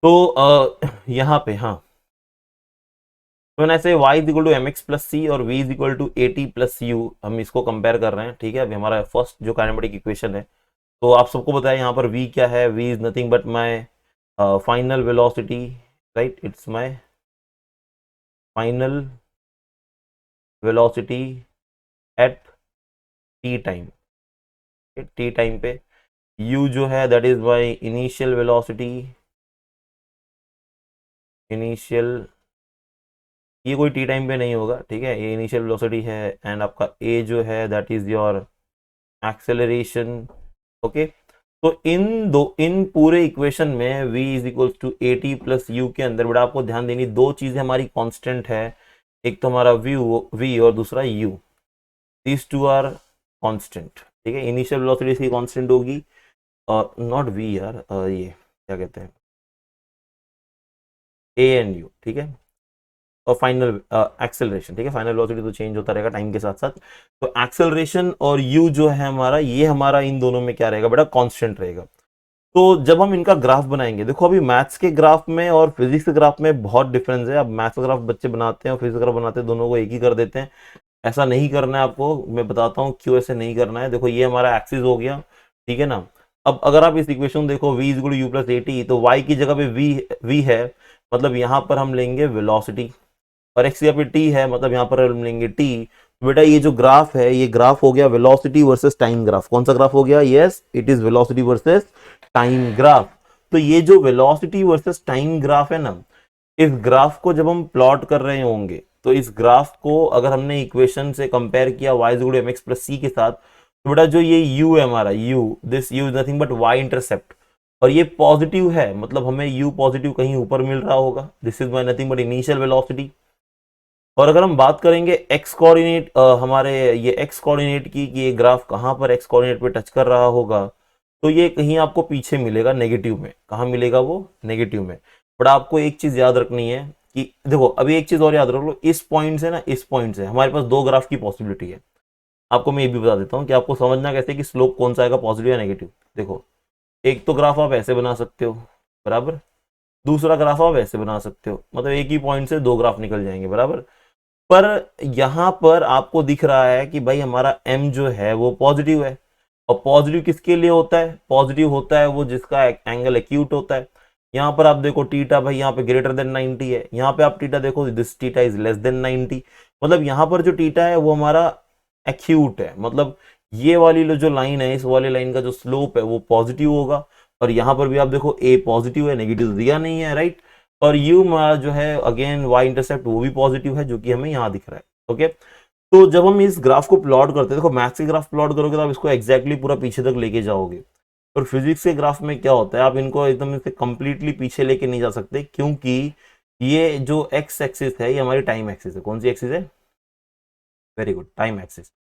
तो यहाँ पे हाँ, तो ऐसे y is equal to m x plus c और v is equal to a t plus u, हम इसको कंपेयर कर रहे हैं, ठीक है। अभी हमारा फर्स्ट जो काइनेमेटिक इक्वेशन है, तो आप सबको बताया यहाँ पर v क्या है, v is nothing but my final velocity, right, it's my final velocity at T time, T time पे। u जो है that is my initial velocity, initial, ये कोई टी टाइम पे नहीं होगा, ठीक है, ये इनिशियल वेलोसिटी है। एंड आपका a जो है that is your acceleration, okay. तो इन पूरे इक्वेशन में v is equal to a t plus u के अंदर बेटा आपको ध्यान देनी, दो चीजें हमारी कांस्टेंट है, एक तो हमारा v और दूसरा u, these two are constant, ठीक है। इनिशियल वेलोसिटी इसकी कांस्टेंट होगी, और नॉट v यार, ये क्या कहते हैं, a एंड u, ठीक है, और फाइनल एक्सेलरेशन, ठीक है। फाइनल वेलोसिटी तो चेंज होता रहेगा टाइम के साथ साथ, तो एक्सेलरेशन और u जो है हमारा, ये हमारा इन दोनों में क्या रहेगा बेटा, कांस्टेंट रहेगा। तो जब हम इनका ग्राफ बनाएंगे, देखो अभी मैथ्स के ग्राफ में और फिजिक्स के ग्राफ में बहुत डिफरेंस है। अब मैथ्स का ग्राफ बच्चे बनाते हैं और फिजिक्स का ग्राफ बनाते हैं, दोनों को एक ही कर देते हैं। ऐसा नहीं करना है आपको, मैं बताता हूँ क्यों ऐसे नहीं करना है। देखो ये हमारा एक्सिस हो गया, ठीक है ना। अब अगर आप इस इक्वेशन देखो v is equal to u plus a t, तो y की जगह पे v है, मतलब यहाँ पर हम लेंगे वेलोसिटी, और x की जगह पे t है, मतलब यहाँ पर हम लेंगे t। तो बेटा ये जो ग्राफ है, ये ग्राफ हो गया वेलोसिटी वर्सेस टाइम ग्राफ। कौन सा ग्राफ हो गया, yes it is velocity versus time graph. तो ये जो वेलोसिटी वर्सेस टाइम ग्राफ है ना, इस ग्राफ को जब हम प्लॉट कर रहे होंगे, तो इस ग्राफ को अगर हमने इक्वेशन से कंपेयर किया y is equal to m x plus c के साथ, तो बेटा जो ये u है हमारा, u this u is nothing but y intercept, और ये पॉजिटिव है, मतलब हमें u पॉजिटिव कहीं ऊपर मिल रहा होगा, this is my nothing but initial velocity. और अगर हम बात करेंगे एक्स कोऑर्डिनेट, हमारे ये एक्स कोऑर्डिनेट की, कि ये ग्राफ कहाँ पर एक्स कोऑर्डिनेट पे टच कर रहा होगा, तो ये कहीं आपको पीछे मिलेगा नेगेटिव में। कहाँ मिलेगा वो, नेगेटिव में। बट आपको एक चीज याद रखनी है कि देखो, अभी एक चीज और याद रख लो, इस पॉइंट से ना, इस पॉइंट से हमारे पास दो ग्राफ की पॉसिबिलिटी है। आपको मैं ये भी बता देता हूँ कि आपको समझना कैसे कि स्लोप कौन सा आएगा, पॉजिटिव या नेगेटिव। देखो, एक तो ग्राफ आप ऐसे बना सकते हो, बराबर, दूसरा ग्राफ आप ऐसे बना सकते हो, मतलब एक ही पॉइंट से दो ग्राफ निकल जाएंगे, बराबर। पर यहां पर आपको दिख रहा है कि भाई हमारा m जो है वो पॉजिटिव है, और पॉजिटिव किसके लिए होता है, पॉजिटिव होता है वो जिसका एंगल एक्यूट होता है। यहां पर आप देखो टीटा, भाई यहाँ पे ग्रेटर देन 90 है, यहाँ पे आप टीटा देखो, this theta is less than 90, मतलब यहाँ पर जो टीटा है वो हमारा एक्यूट है, मतलब ये वाली जो लाइन है, इस वाली लाइन का जो स्लोप है वो पॉजिटिव होगा। और यहाँ पर भी आप देखो a पॉजिटिव है, नेगेटिव दिया नहीं है, राइट। और u हमारा जो है अगेन y इंटरसेप्ट, वो भी पॉजिटिव है, जो कि हमें यहाँ दिख रहा है, ओके। तो जब हम इस ग्राफ को प्लॉट करते हैं, देखो मैथ्स के ग्राफ प्लॉट करोगे तो आप इसको एक्जैक्टली पूरा पीछे तक लेके जाओगे, और फिजिक्स के ग्राफ में क्या होता है, आप इनको एकदम से कंप्लीटली पीछे लेके नहीं जा सकते, क्योंकि ये जो एक्स एक्सिस है ये हमारी टाइम एक्सिस है। कौन सी एक्सिस है, वेरी गुड, टाइम एक्सिस।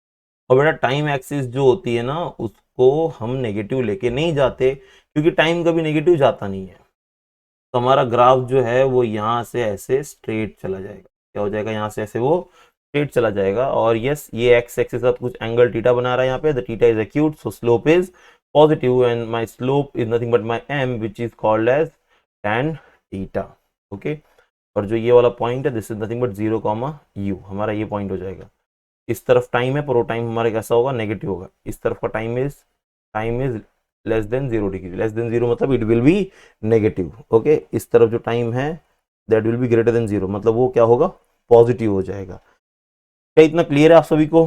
और बेटा टाइम एक्सिस जो होती है ना, उसको हम नेगेटिव लेके नहीं जाते, क्योंकि टाइम कभी नेगेटिव जाता नहीं है। तो हमारा ग्राफ जो है वो यहाँ से ऐसे स्ट्रेट चला जाएगा, क्या हो जाएगा, यहाँ से ऐसे वो स्ट्रेट चला जाएगा। और यस, ये एक्स एक्सिस के साथ कुछ एंगल टीटा बना रहा है यहाँ पे, the theta is acute, so slope is positive, and my slope is nothing but my m which is called as tan theta, okay. और जो ये वाला पॉइंट है, this is nothing but 0, u, हमारा ये पॉइंट हो जाएगा। इस तरफ टाइम है, पर वो टाइम हमारे कैसा होगा, नेगेटिव होगा। इस तरफ का time is less than 0 degree, less than 0 मतलब it will be negative, okay. इस तरफ जो टाइम है that will be greater than 0, मतलब वो क्या होगा, पॉजिटिव हो जाएगा। क्या इतना क्लियर है आप सभी को?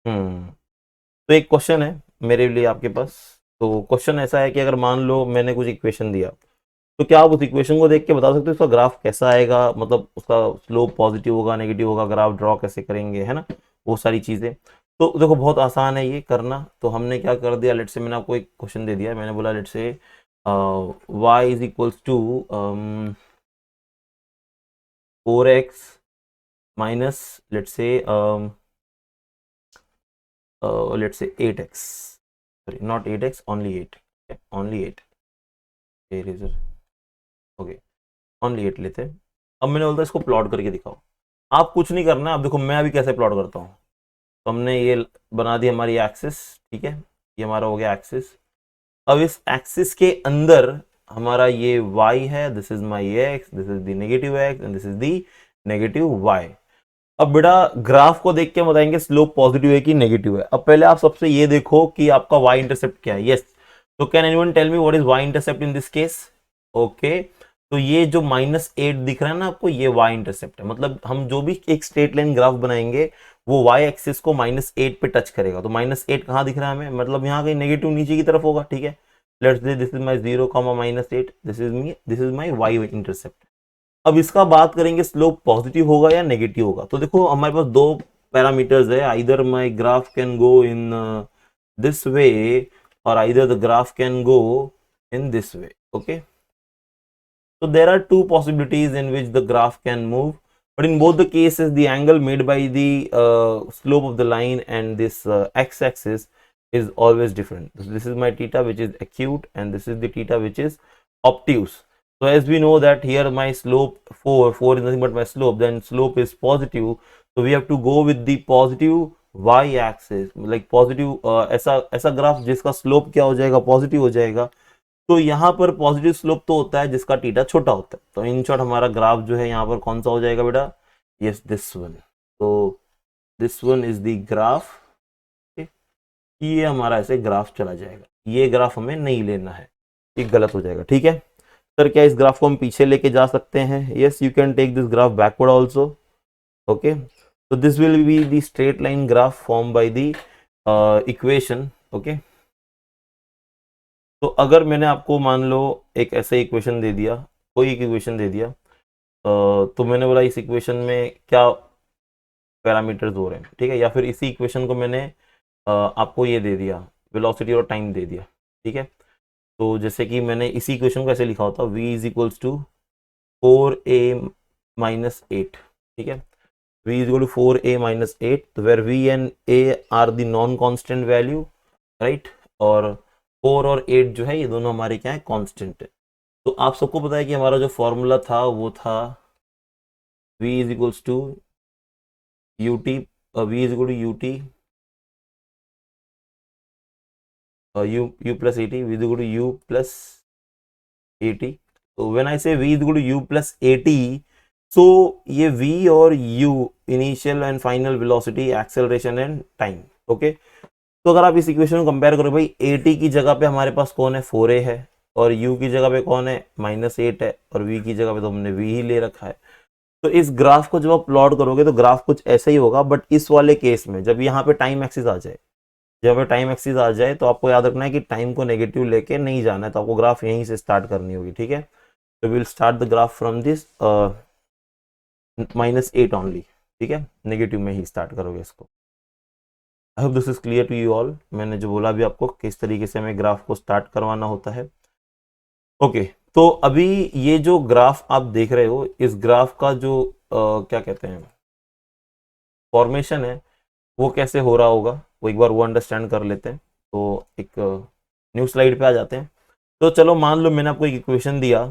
तो एक क्वेश्चन है मेरे लिए आपके पास। तो क्वेश्चन ऐसा है कि अगर मान लो मैंने कुछ इक्वेशन दिया, तो क्या आप उस इक्वेशन को देख के बता सकते हो उसका ग्राफ कैसा आएगा, मतलब उसका स्लोप पॉजिटिव होगा नेगेटिव होगा, ग्राफ ड्रॉ कैसे करेंगे, है ना, वो सारी चीजें। तो देखो बहुत आसान है ये करना। तो हमने क्या कर दिया, लेट से मैंने आपको एक क्वेश्चन दे दिया, मैंने बोला let say y is equals to 4x minus let say 8x, sorry not 8x, only 8, only 8 eraser, okay, only 8 लेते हैं। अब मैंने बोलता इसको प्लॉट करके दिखाओ। आप कुछ नहीं करना, अब देखो मैं अभी कैसे प्लॉट करता हूँ। तो हमने ये बना दी हमारी एक्सिस, ठीक है, ये हमारा हो गया एक्सिस। अब इस एक्सिस के अंदर हमारा ये y है, this is my x, this is the negative x and this is the negative y। अब बेटा ग्राफ को देख के बताएंगे स्लोप पॉजिटिव है कि नेगेटिव है। अब पहले आप सबसे ये देखो कि आपका y इंटरसेप्ट क्या है। यस, तो can anyone tell me what is y intercept in this case? Okay, तो ये जो -8 दिख रहा है ना आपको, ये y इंटरसेप्ट है। मतलब हम जो भी एक स्ट्रेट लाइन ग्राफ बनाएंगे वो y एक्सिस को -8 पे टच करेगा। तो -8 कहाँ दिख रहा है हमें, मतलब यहाँ कहीं नेगेटिव नीचे की तरफ होगा, ठीक है। Let's say this is my 0, -8, this is my y intercept. अब इसका बात करेंगे स्लोप पॉजिटिव होगा या नेगेटिव होगा। तो देखो हमारे पास दो पैरामीटर्स है, either my graph can go in this way और either the graph can go in this way, okay. So there are two possibilities in which the graph can move, but in both the cases, the angle made by the slope of the line and this x-axis is always different. So this is my theta, which is acute, and this is the theta, which is obtuse. So as we know that here my slope 4 is nothing but my slope, then slope is positive. So we have to go with the positive y-axis, like positive ऐसा ग्राफ जिसका स्लोप क्या हो जाएगा, पॉजिटिव हो जाएगा। तो यहाँ पर पॉजिटिव स्लोप तो होता है जिसका टीटा छोटा होता है। तो इन शॉर्ट हमारा ग्राफ जो है यहाँ पर कौन सा हो जाएगा बेटा, यस दिस वन। तो this one is the graph, ये हमारा ऐसे ग्राफ चला जाएगा। ये ग्राफ हमें नहीं लेना है, ये गलत हो जाएगा, ठीक है सर। क्या इस ग्राफ को हम पीछे लेके जा सकते हैं? Yes, you can take this graph backward also, okay. तो this will be the straight line graph form by the equation, okay. तो अगर मैंने आपको मान लो एक ऐसे इक्वेशन दे दिया, कोई एक इक्वेशन दे दिया, तो मैंने बोला इस इक्वेशन में क्या पैरामीटर्स हो रहे हैं, ठीक है, या फिर इसी इक्वेशन को मैंने आपको ये दे दिया, वेलोसिटी और टाइम दे दिया, ठीक है। तो जैसे कि मैंने इसी इक्वेशन को ऐसे लिखा होता, v is equals to 4a-8, ठीक है, v is equal to 4a-8, तो where v and a are the non constant value, right, और 4 और 8 जो है ये दोनों हमारे क्या है, कांस्टेंट है। तो आप सबको पता है कि हमारा जो फॉर्मूला था वो था v is equals to ut, v is equal to ut u plus at, v is equal to u plus at। तो when I say v is equal to u plus at, so ये v और u initial and final velocity, acceleration and time, okay. तो अगर आप इस इक्वेशन को कंपेयर करो भाई, at की जगह पे हमारे पास कौन है, 4a है, और u की जगह पे कौन है, -8 है, और v की जगह पे तो हमने v ही ले रखा है। तो इस ग्राफ को जब आप प्लॉट करोगे तो ग्राफ कुछ ऐसा ही होगा। बट इस वाले केस में जब यहाँ पे टाइम एक्सिस आ जाए, जब पे टाइम एक्सिस आ जाए तो आपको याद रखना है कि टाइम को नेगेटिव लेके नहीं जाना है। तो आपको ग्राफ यहीं से स्टार्ट करनी होगी, ठीक है। तो will start the graph from this -8 only, ठीक है, नेगेटिव में ही स्टार्ट करोगे इसको। I hope this is clear to you all. मैंने जो बोला भी आपको किस तरीके से हमें ग्राफ को स्टार्ट करवाना होता है, ओके। तो अभी ये जो ग्राफ आप देख रहे हो, इस ग्राफ का जो क्या कहते हैं फॉर्मेशन है वो कैसे हो रहा होगा, वो एक बार वो अंडरस्टैंड कर लेते हैं। तो एक न्यू स्लाइड पे आ जाते हैं। तो चलो मान लो मैंने आपको एक इक्वेशन दिया,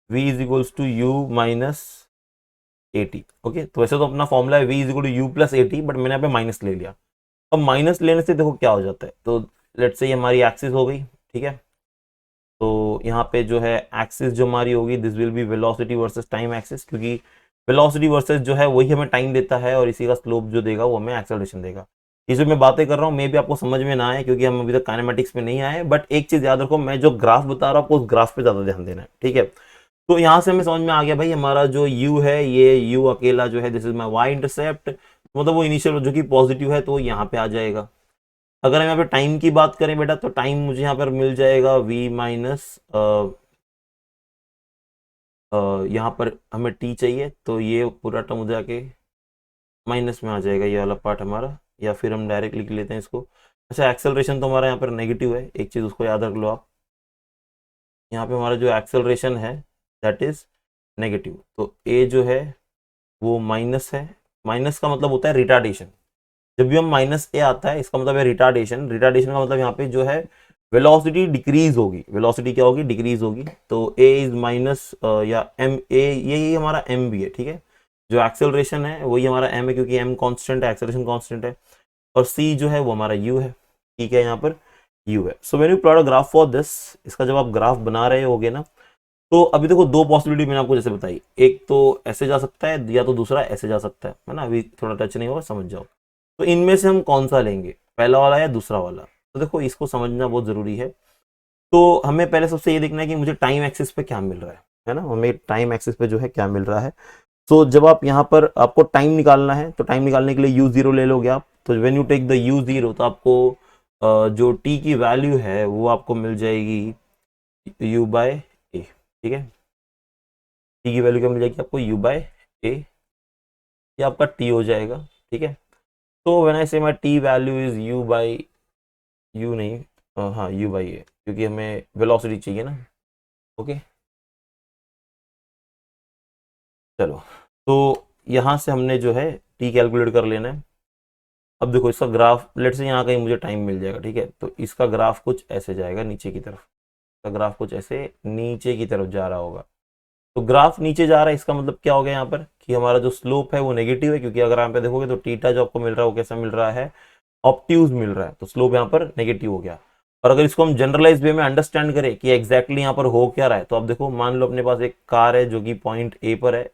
v is equals to u minus at, okay. तो वैसे तो अपना फॉर्मूला है v is equal to u plus at, but मैंने यहाँ पे माइनस ले लिया। अब माइनस लेने से देखो क्या हो जाता है। तो लेट्स से ये हमारी एक्सिस हो गई, ठीक है। तो यहाँ पे जो है एक्सिस जो हमारी होगी, this will B velocity versus time axis, क्योंकि वेलोसिटी वर्सेस जो है वही हमें टाइम देता है और इसी का स्लोप जो देगा वो हमें एक्सेलरेशन देगा। ये जो मैं बातें कर रहा हूँ मे भी आपको समझ में ना आए, क्योंकि हम अभी तक काइनेमेटिक्स में नहीं आए। बट एक चीज याद रखो, मैं जो ग्राफ बता रहा हूँ आपको उस ग्राफ पे ज्यादा ध्यान देना है, ठीक है। तो यहाँ से हमें समझ में आ गया भाई, हमारा जो u है, ये u अकेला जो है this is my y intercept, मतलब वो इनिशियल जो कि पॉजिटिव है तो यहाँ पे आ जाएगा। अगर हम यहाँ पे टाइम की बात करें बेटा, तो टाइम मुझे यहाँ पर मिल जाएगा v माइनस, यहाँ पर हमें t चाहिए तो ये पूरा टर्म हो जाके माइनस में आ जाएगा, ये वाला पार्ट हमारा, या फिर हम डायरेक्ट लिख लेते हैं इसको। अच्छा, एक्सेलरेशन तो हमारा यहाँ पर नेगेटिव है, एक चीज़ उसको याद रख लो आप, यहाँ पे हमारा जो एक्सेलरेशन है दैट इज नेगेटिव, तो ए जो है वो माइनस है। माइनस का मतलब होता है रिटार्डेशन, जब भी हम माइनस ए आता है इसका मतलब है रिटार्डेशन। रिटार्डेशन का मतलब यहाँ पे जो है वेलोसिटी डिक्रीज होगी, वेलोसिटी क्या होगी, डिक्रीज होगी। तो ए इज माइनस या एम ए, यही हमारा एम भी है, ठीक है। जो एक्सेलरेशन है वही हमारा एम है, क्योंकि एम कांस्टेंट है, एक्सेलरेशन कांस्टेंट है। और सी जो है वो हमारा यू है, ठीक है, यहाँ पर यू है। So when you plot a graph for this, इसका जब आप ग्राफ बना रहे होगे ना, तो अभी देखो दो पॉसिबिलिटी मैंने आपको जैसे बताई, एक तो ऐसे जा सकता है या तो दूसरा ऐसे जा सकता है ना, अभी थोड़ा टच नहीं होगा, समझ जाओ। तो इनमें से हम कौन सा लेंगे, पहला वाला या दूसरा वाला, तो देखो इसको समझना बहुत जरूरी है। तो हमें पहले सबसे ये देखना है कि मुझे टाइम एक्सिस पे क्या मिल रहा है ना, हमें टाइम एक्सिस पे जो है क्या मिल रहा है। तो जब आप यहाँ पर आपको टाइम निकालना है, तो टाइम निकालने के लिए यू जीरो ले लोगे आप। तो when you take the u zero, तो आपको जो टी की वैल्यू है वो आपको मिल जाएगी यू बाय ए, ठीक है। टी की वैल्यू क्या मिल जाएगी आपको, यू बाय ए, ये आपका टी हो जाएगा, ठीक है। तो when I say my t value is u by, u नहीं, हाँ यू बाई ए, क्योंकि हमें वेलोसिटी चाहिए ना, ओके। चलो, तो यहाँ से हमने जो है टी कैलकुलेट कर लेना है। अब देखो इसका ग्राफ, लेट से यहाँ कहीं मुझे टाइम मिल जाएगा, ठीक है, तो इसका ग्राफ कुछ ऐसे जाएगा नीचे की तरफ, इसका ग्राफ कुछ ऐसे नीचे की तरफ जा रहा होगा। तो ग्राफ नीचे जा रहा है, इसका मतलब क्या हो गया यहाँ पर कि हमारा जो स्लोप है वो नेगेटिव है, क्योंकि अगर यहाँ पे देखोगे तो टीटा जो आपको मिल रहा है वो कैसा मिल रहा है, ऑप्ट्यूज मिल रहा है, तो स्लोप यहाँ पर नेगेटिव हो गया। और अगर इसको हम जनरलाइज वे में अंडरस्टैंड करें कि एग्जैक्टली यहाँ पर हो क्या रहा है, तो आप देखो मान लो अपने पास एक कार है जो कि पॉइंट ए पर है,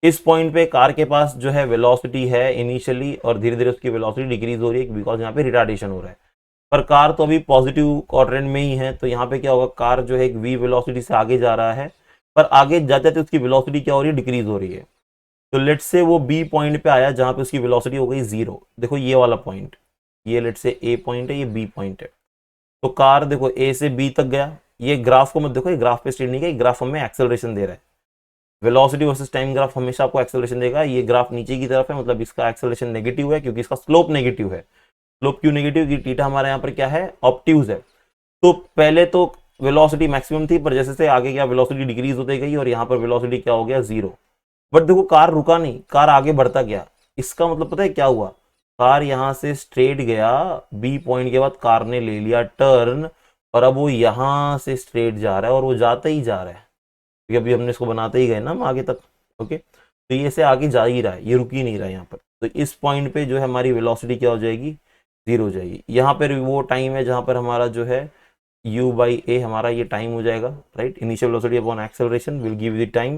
इस पॉइंट पे कार के पास जो है वेलोसिटी है इनिशियली, और धीरे धीरे उसकी वेलोसिटी डिक्रीज हो रही है बिकॉज यहाँ पे रिटार्डेशन हो रहा है। पर कार तो अभी पॉजिटिव क्वाड्रेंट में ही है, तो यहाँ पे क्या होगा, कार जो है एक वी वेलोसिटी से आगे जा रहा है, पर आगे जाते जाते उसकी वेलोसिटी क्या हो रही है, डिक्रीज हो रही है। तो लेट से वो बी पॉइंट पे आया जहां पे उसकी वेलोसिटी हो गई जीरो, देखो ये वाला पॉइंट, ये लेट से ए पॉइंट है, ये बी पॉइंट है। तो कार देखो ए से बी तक गया, ये ग्राफ को मत देखो, ये ग्राफ पे स्टेट नहीं किया, ग्राफ हमें एक्सेलरेशन दे रहा है। वेलोसिटी वर्सेस टाइम ग्राफ हमेशा आपको एक्सेलरेशन देगा, ये ग्राफ नीचे की तरफ है, मतलब इसका एक्सेलरेशन नेगेटिव है, क्योंकि इसका स्लोप नेगेटिव है। स्लोप क्यों नेगेटिव, कि टीटा हमारे यहाँ पर क्या है, ऑप्ट्यूज है। तो पहले तो वेलोसिटी मैक्सिमम थी, पर जैसे से आगे क्या वेलोसिटी डिक्रीज होती गई, और यहाँ पर वेलोसिटी क्या हो गया, जीरो। बट देखो कार रुका नहीं, कार आगे बढ़ता गया। इसका मतलब पता है क्या हुआ, कार यहां से स्ट्रेट गया, बी पॉइंट के बाद कार ने ले लिया टर्न, और अब वो यहां से स्ट्रेट जा रहा है, और वो जाता ही जा रहा है, क्योंकि अभी हमने इसको बनाते ही गए ना हम आगे तक, ओके। तो ये से आगे जा ही रहा है, ये रुक ही नहीं रहा है यहाँ पर। तो इस पॉइंट पे जो है हमारी वेलोसिटी क्या हो जाएगी, जीरो हो जाएगी। यहाँ पर वो टाइम है जहां पर हमारा जो है u बाई ए हमारा ये टाइम हो जाएगा, right. Initial velocity upon acceleration will give the time.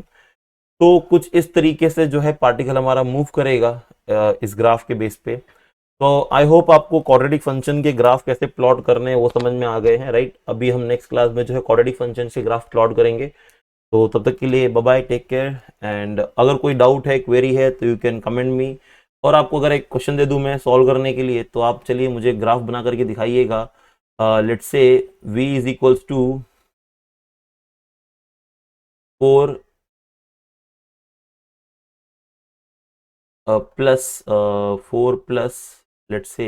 तो कुछ इस तरीके से जो है पार्टिकल हमारा मूव करेगा इस ग्राफ के बेस पे। तो आई होप आपको क्वाड्रेटिक फंक्शन के ग्राफ कैसे प्लॉट करने हैं वो समझ में आ गए हैं, राइट। अभी हम नेक्स्ट क्लास में जो है क्वाड्रेटिक फंक्शन के ग्राफ प्लॉट करेंगे। तो तब तक के लिए bye bye, take care. And अगर कोई डाउट है, क्वेरी है, तो यू कैन कमेंट मी। और आपको अगर एक क्वेश्चन दे दूं मैं सॉल्व करने के लिए, तो आप चलिए मुझे ग्राफ बना करके दिखाइएगा। Let's say v is equals to 4 plus 4 plus let's say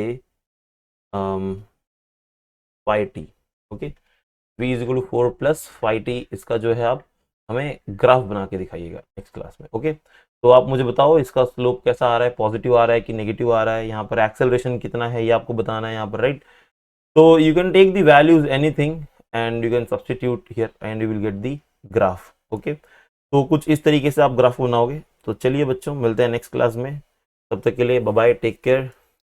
5t, okay. v is equal to 4 plus 5t, इसका जो है आप हमें ग्राफ बना के दिखाइएगा नेक्स्ट क्लास में, ओके। तो आप मुझे बताओ इसका स्लोप कैसा आ रहा है, पॉजिटिव आ रहा है कि नेगेटिव आ रहा है, यहाँ पर एक्सेलरेशन कितना है ये आपको बताना है यहाँ पर, राइट। तो you can take the values anything and you can substitute here and you will get the graph, okay. तो कुछ इस तरीके से आप ग्राफ बनाओगे। तो चलिए बच्चों, मिलते हैं नेक्स्ट क्लास में, तब तक के लिए बाय बाय, टेक केयर।